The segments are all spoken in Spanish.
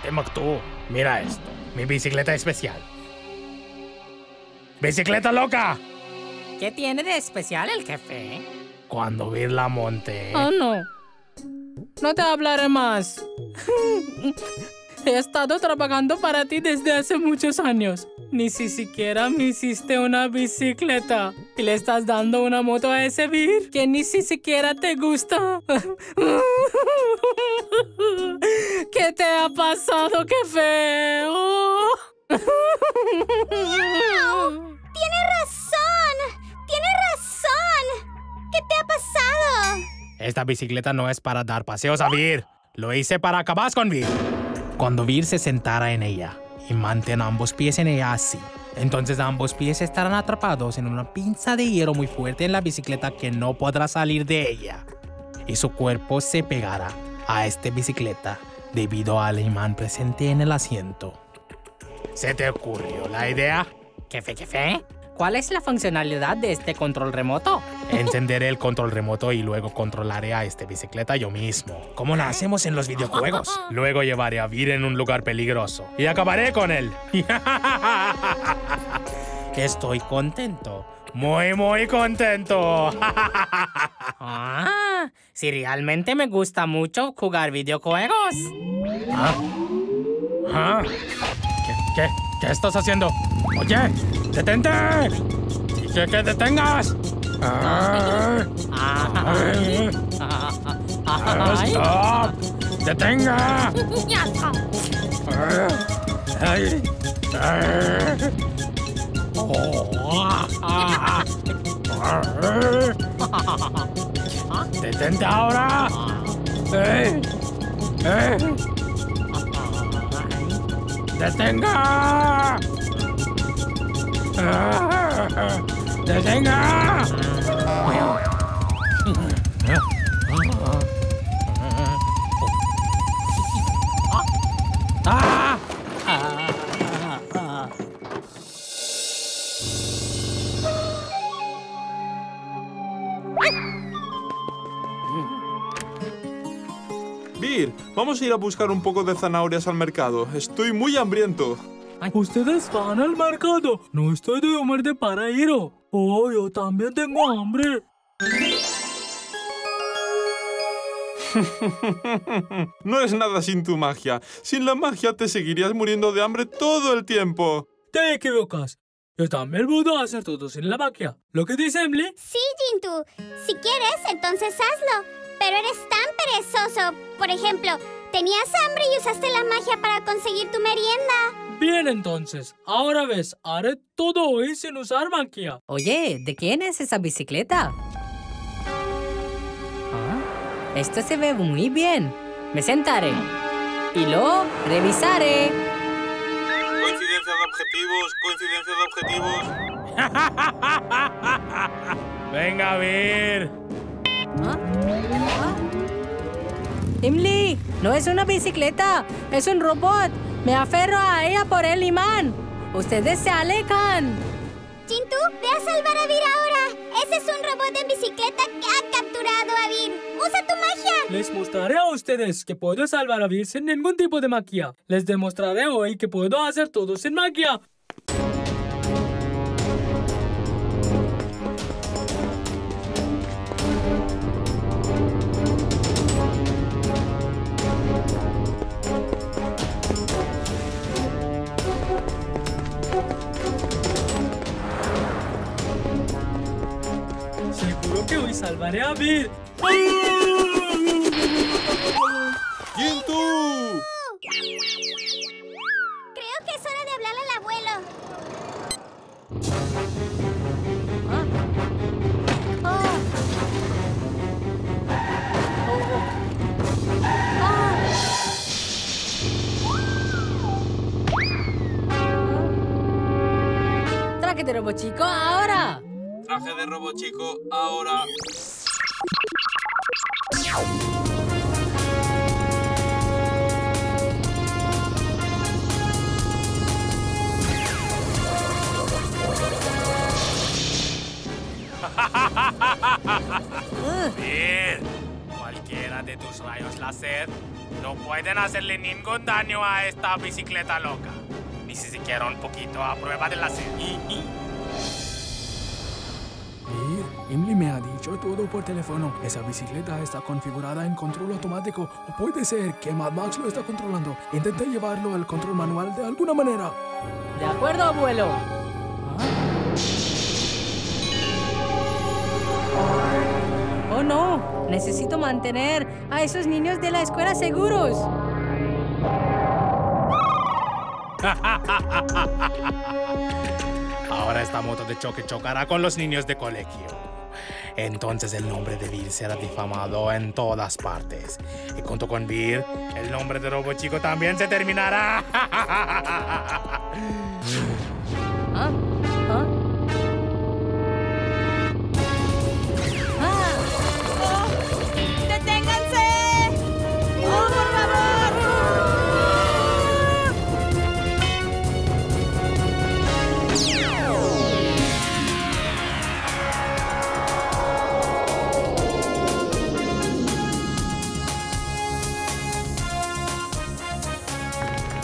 Timbuktu, mira esto. Mi bicicleta especial. ¡Bicicleta loca! ¿Qué tiene de especial el jefe? Cuando Vir la monte... Oh, no. No te hablaré más. He estado trabajando para ti desde hace muchos años. Ni siquiera me hiciste una bicicleta. Y le estás dando una moto a ese Vir que ni siquiera te gusta. ¿Qué te ha pasado? ¡Qué feo! ¡Wow! ¡Tiene razón! ¡Tiene razón! ¿Qué te ha pasado? Esta bicicleta no es para dar paseos a Vir. Lo hice para acabar con Vir. Cuando Vir se sentara en ella y mantenga ambos pies en ella así, entonces ambos pies estarán atrapados en una pinza de hierro muy fuerte en la bicicleta que no podrá salir de ella. Y su cuerpo se pegará a esta bicicleta debido al imán presente en el asiento. ¿Se te ocurrió la idea? ¿Jefe? ¿Cuál es la funcionalidad de este control remoto? Encenderé el control remoto y luego controlaré a esta bicicleta yo mismo, como la hacemos en los videojuegos. Luego llevaré a Vir en un lugar peligroso y acabaré con él. Estoy contento. Muy contento. Si realmente me gusta mucho jugar videojuegos. ¿Qué estás haciendo? Oye, detente. Dije que detengas. ¡Stop! ¡Detenga! ¡Detente ahora! ¡Detenga! ¡Detenga! Vir, vamos a ir a buscar un poco de zanahorias al mercado. Estoy muy hambriento. ¿Ustedes van al mercado? No estoy de humor de para ir. Oh, yo también tengo hambre. No es nada sin tu magia. Sin la magia te seguirías muriendo de hambre todo el tiempo. Te equivocas. Yo también puedo hacer todo sin la magia. ¿Lo que dice Emily? Sí, Jintu. Si quieres, entonces hazlo. Pero eres tan perezoso. Por ejemplo, tenías hambre y usaste la magia para conseguir tu merienda. Bien, entonces. Ahora ves, haré todo hoy sin usar magia. Oye, ¿de quién es esa bicicleta? Esto se ve muy bien. Me sentaré y lo revisaré. Coincidencia de objetivos. Venga, Vir. Emily, no es una bicicleta, es un robot. Me aferro a ella por el imán. Ustedes se alejan. Jintu, ve a salvar a Vir ahora. Ese es un robot en bicicleta que ha capturado a Vir. ¡Usa tu magia! Les mostraré a ustedes que puedo salvar a Vir sin ningún tipo de magia. Les demostraré hoy que puedo hacer todo sin magia. Seguro que hoy salvaré a Vir. ¡Jintu! Creo que es hora de hablarle al abuelo. Traje de robot chico ahora. Traje de robot chico, ahora. Vir, cualquiera de tus Los rayos láser no pueden hacerle ningún daño a esta bicicleta loca. Ni si siquiera un poquito a prueba de láser. Emily me ha dicho todo por teléfono. Esa bicicleta está configurada en control automático. O puede ser que Mad Max lo está controlando. Intenta llevarlo al control manual de alguna manera. De acuerdo, abuelo. Oh, no. Necesito mantener a esos niños de la escuela seguros. Ahora esta moto de choque chocará con los niños de colegio. Entonces el nombre de Bill será difamado en todas partes. Y junto con Bill, el nombre de Robo Chico también se terminará. ¿Ah? ¿Ah? ¡Deténganse! ¡Oh, por favor!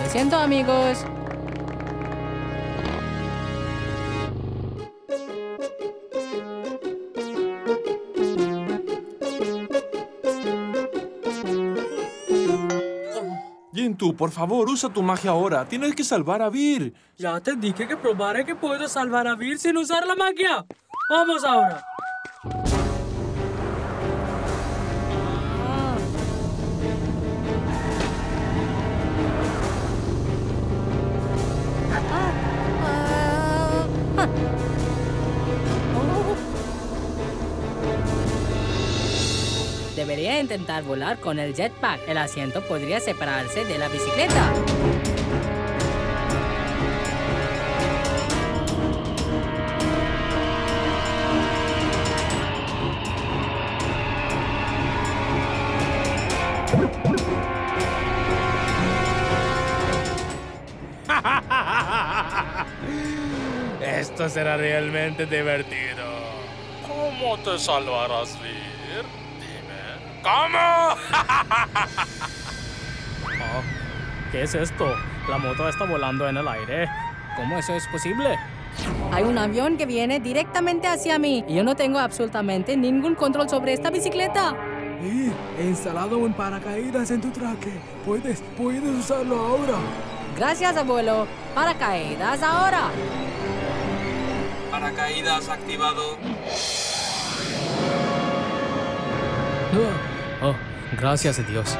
Lo siento, amigos. Gin2, por favor, usa tu magia ahora. Tienes que salvar a Vir. Ya te dije que probara que puedo salvar a Vir sin usar la magia. Vamos ahora. Debería intentar volar con el jetpack. El asiento podría separarse de la bicicleta. Esto será realmente divertido. ¿Cómo te salvarás, Vir? ¿Cómo? ¿Qué es esto? La moto está volando en el aire. ¿Cómo eso es posible? Hay un avión que viene directamente hacia mí y yo no tengo absolutamente ningún control sobre esta bicicleta. He instalado un paracaídas en tu traje. Puedes usarlo ahora. Gracias, abuelo. Paracaídas ahora. Paracaídas activado. Oh, gracias a Dios.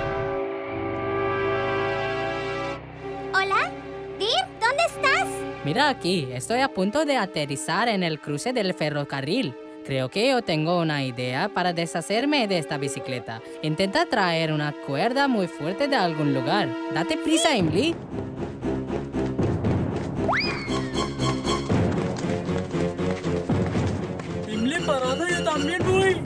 ¿Hola? ¿Vir? ¿Dónde estás? Mira aquí, estoy a punto de aterrizar en el cruce del ferrocarril. Creo que yo tengo una idea para deshacerme de esta bicicleta. Intenta traer una cuerda muy fuerte de algún lugar. Date prisa, Emily. Emily, parada, yo también voy.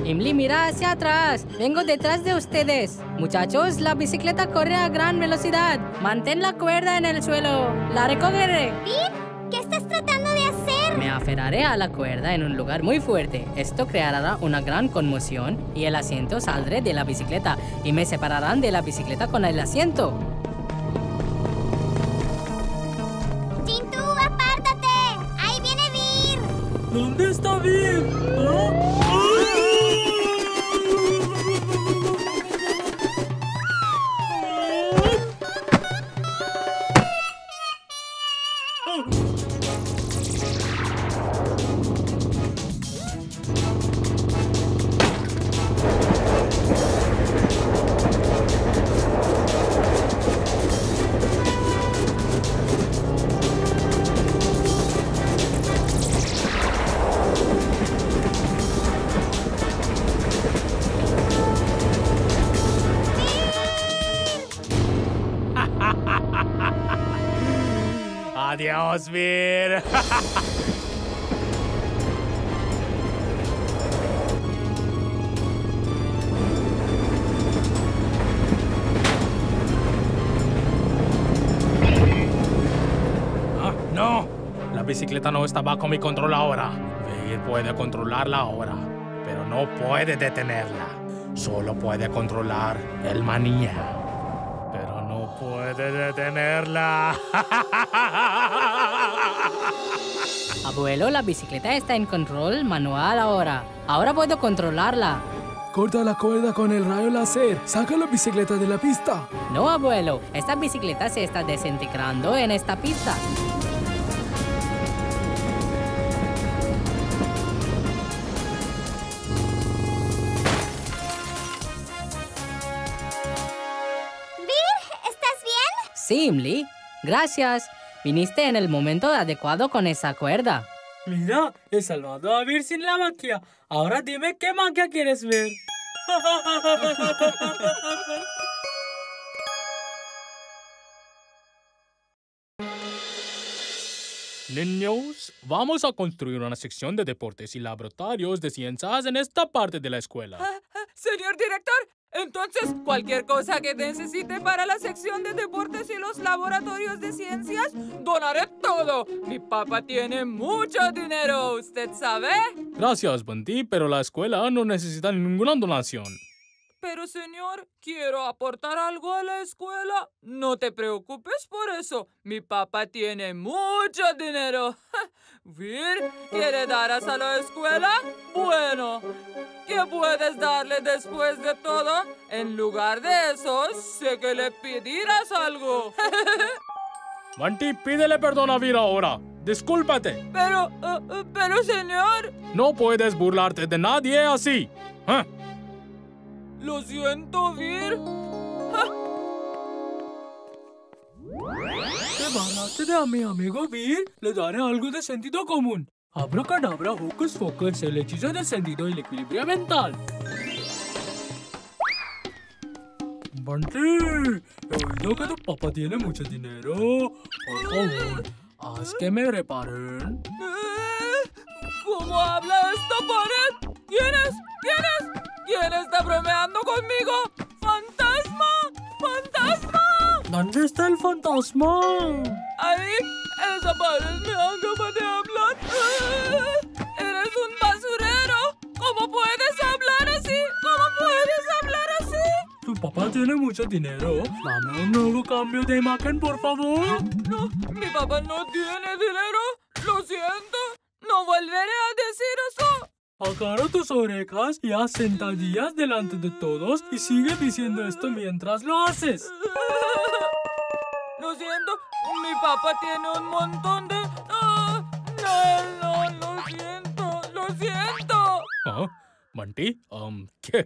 Emily, mira hacia atrás. Vengo detrás de ustedes. Muchachos, la bicicleta corre a gran velocidad. Mantén la cuerda en el suelo. La recogeré. ¿Vir? ¿Qué estás tratando de hacer? Me aferraré a la cuerda en un lugar muy fuerte. Esto creará una gran conmoción y el asiento saldrá de la bicicleta y me separarán de la bicicleta con el asiento. Gin2, apártate. Ahí viene Vir. ¿Dónde está Vir? ¿Ah? Adiós, Vir. No, la bicicleta no está bajo mi control ahora. Vir puede controlarla ahora, pero no puede detenerla. Solo puede controlar el manía, pero no puede detenerla. Abuelo, la bicicleta está en control manual ahora. Ahora puedo controlarla. Corta la cuerda con el rayo láser. Saca la bicicleta de la pista. No, abuelo. Esta bicicleta se está desintegrando en esta pista. Vir, ¿estás bien? Sí, Imli. Gracias. Viniste en el momento adecuado con esa cuerda. Mira, he salvado a Vir sin la magia. Ahora dime qué magia quieres ver. Niños, vamos a construir una sección de deportes y laboratorios de ciencias en esta parte de la escuela. Señor director, entonces cualquier cosa que necesite para la sección de deportes y los laboratorios de ciencias, donaré todo. Mi papá tiene mucho dinero, ¿usted sabe? Gracias, Bunty, pero la escuela no necesita ninguna donación. Pero señor, quiero aportar algo a la escuela. No te preocupes por eso. Mi papá tiene mucho dinero. Vir, ¿quiere darás a la escuela? Bueno, ¿qué puedes darle después de todo? En lugar de eso, sé que le pedirás algo. Bunty, pídele perdón a Vir ahora. Discúlpate. Pero señor, No puedes burlarte de nadie así. ¿Ah? lo siento, Vir. Te burlaste de mi amigo Vir. Le daré algo de sentido común. Abracadabra, hocus pocus, el hechizo de sentido y el equilibrio mental. Bunty, he oído que tu papá tiene mucho dinero. Por favor, haz que me reparen. ¿Cómo habla esta pared? ¿Quién está bromeando conmigo? ¡Fantasma! ¡Fantasma! ¿Dónde está el fantasma? ¡Ahí! ¡Esa pared me acaba de hablar! ¡Eres un basurero! ¿Cómo puedes hablar así? ¿Cómo puedes hablar así? Tu papá tiene mucho dinero. Dame un nuevo cambio de imagen, por favor. No, mi papá no tiene dinero. Lo siento. No volveré a decir eso. Agarra tus orejas y haz sentadillas delante de todos y sigue diciendo esto mientras lo haces. Lo siento, mi papá tiene un montón de... No, lo siento. ¿Ah? Bunty,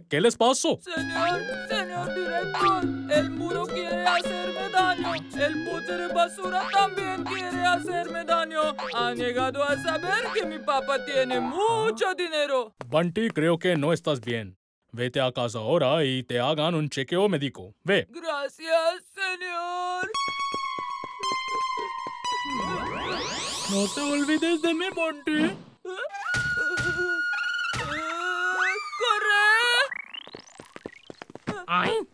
¿qué les pasó? Señor director, el muro quiere hacerme daño. El bote de basura también quiere hacerme daño. Ha llegado a saber que mi papá tiene mucho dinero. Bunty, creo que no estás bien. Vete a casa ahora y te hagan un chequeo médico. Ve. Gracias, señor. No te olvides de mí, Bunty. ¡Corre! ¡Ay!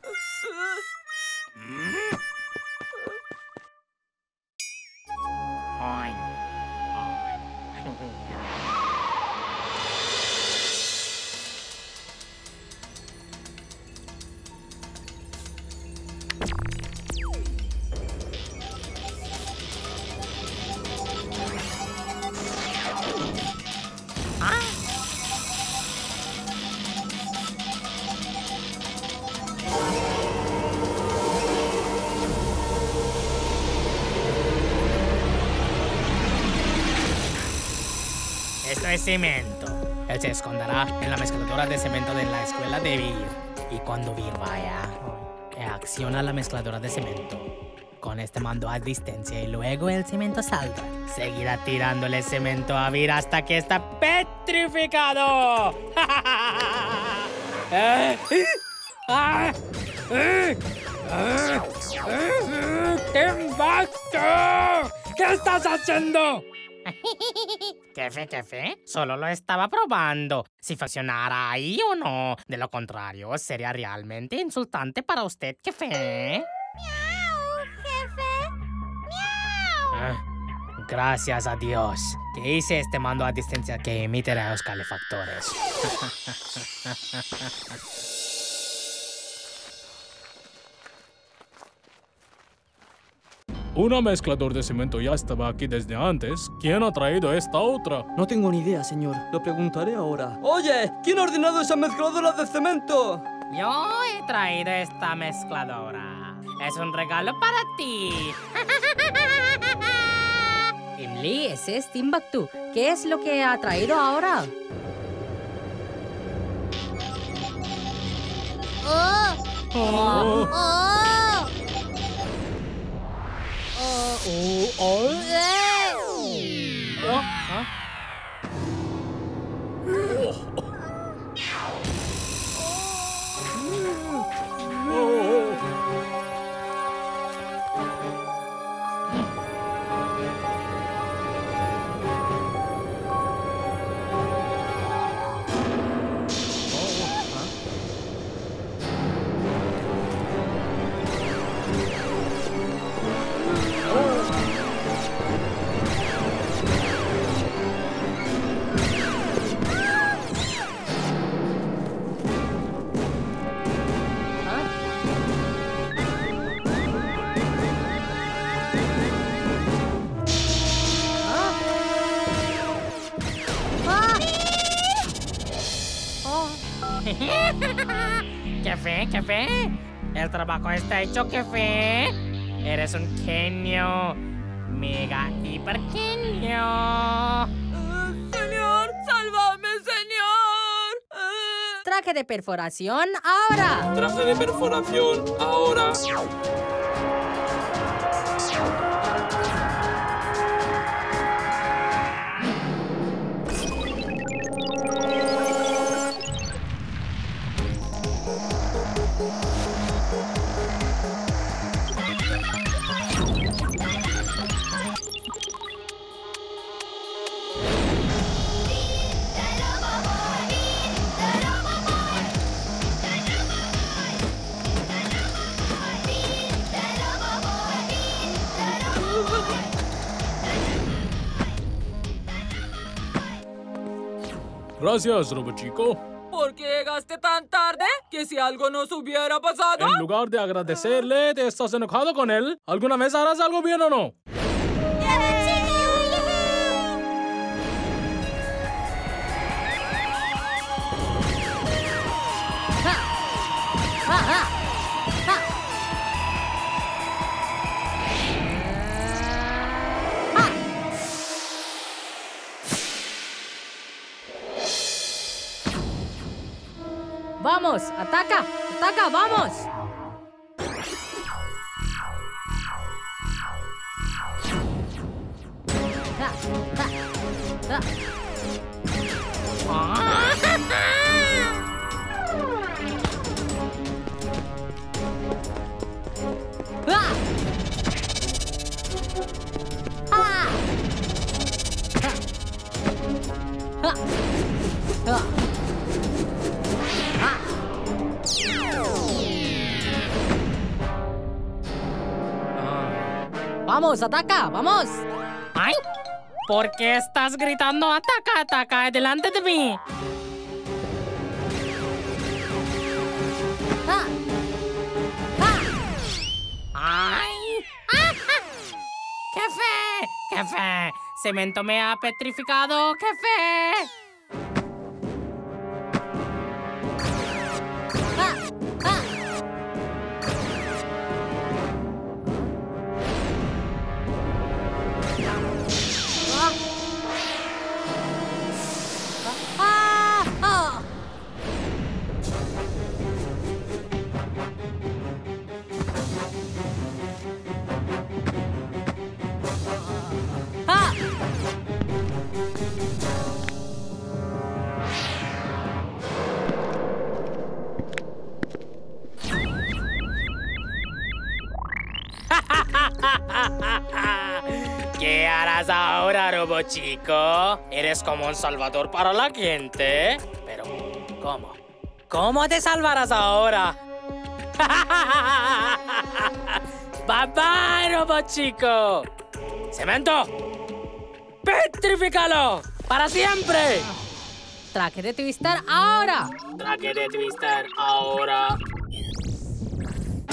Esto es cemento. Él se esconderá en la mezcladora de cemento de la escuela de Vir. Y cuando Vir vaya, acciona la mezcladora de cemento. Con este mando a distancia y luego el cemento saldrá. Seguirá tirándole cemento a Vir hasta que está petrificado. ¡Tembasto! ¿Qué estás haciendo? ¿Qué? Solo lo estaba probando. Si funcionara ahí o no. De lo contrario, sería realmente insultante para usted, jefe. ¡Miau, jefe! ¡Miau! Gracias a Dios que hice este mando a distancia que emite rayos calefactores. Una mezclador de cemento ya estaba aquí desde antes. ¿Quién ha traído esta otra? No tengo ni idea, señor. Lo preguntaré ahora. Oye, ¿quién ha ordenado esa mezcladora de cemento? Yo he traído esta mezcladora. Es un regalo para ti. Emily, ese es Timbuktu. ¿Qué es lo que ha traído ahora? Jefe. El trabajo está hecho, jefe. Eres un genio. Mega hiper genio. Señor, sálvame, señor. Traje de perforación ahora. Traje de perforación ahora. Gracias, Robot Chico. ¿Por qué llegaste tan tarde? ¿Que si algo nos hubiera pasado? En lugar de agradecerle, ¿te estás enojado con él? ¿Alguna vez harás algo bien o no? ¡Vamos! ¡Ataca! ¡Ataca! ¡Vamos! ¡Vamos, ataca! ¡Vamos! ¡Ay! ¿Por qué estás gritando ataca, ataca delante de mí? ¡Ay! ¡Jefe! Cemento me ha petrificado, jefe. ¿Qué harás ahora, Robot Chico? Eres como un salvador para la gente. Pero, ¿cómo? ¿Cómo te salvarás ahora? Bye bye, Robot Chico. Cemento, ¡Petrifícalo! ¡Para siempre! Traje de Twister ahora. Traje de Twister ahora.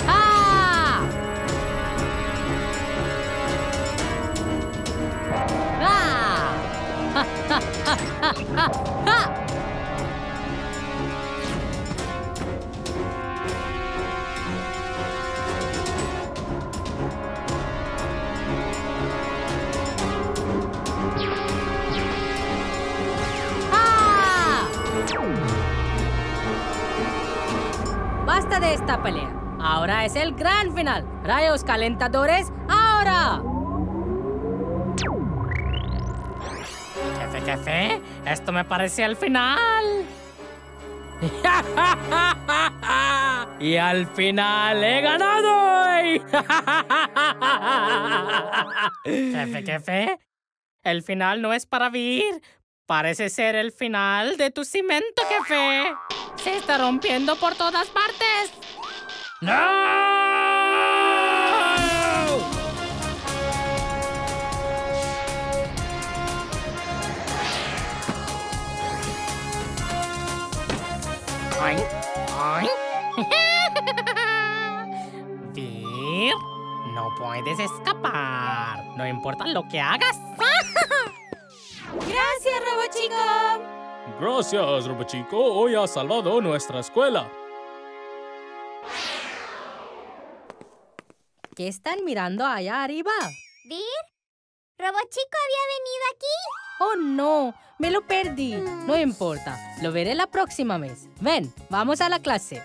¡Ah! ¡Ah! ¡Ja, ja, ja, ja, ja, ja! Basta de esta pelea. Ahora es el gran final. Rayos calentadores, ahora. Jefe, esto me parece el final. Y al final he ganado. Jefe, el final no es para vivir. Parece ser el final de tu cemento, jefe. Se está rompiendo por todas partes. ¡No! ¡Ay! ¡Ay! Vir, no puedes escapar. No importa lo que hagas. Gracias, Robochico. Gracias, Robochico. Hoy has salvado nuestra escuela. ¿Qué están mirando allá arriba? ¿Vir? ¿Robochico había venido aquí? Oh, no. Me lo perdí. No importa. Lo veré la próxima vez. Ven, vamos a la clase.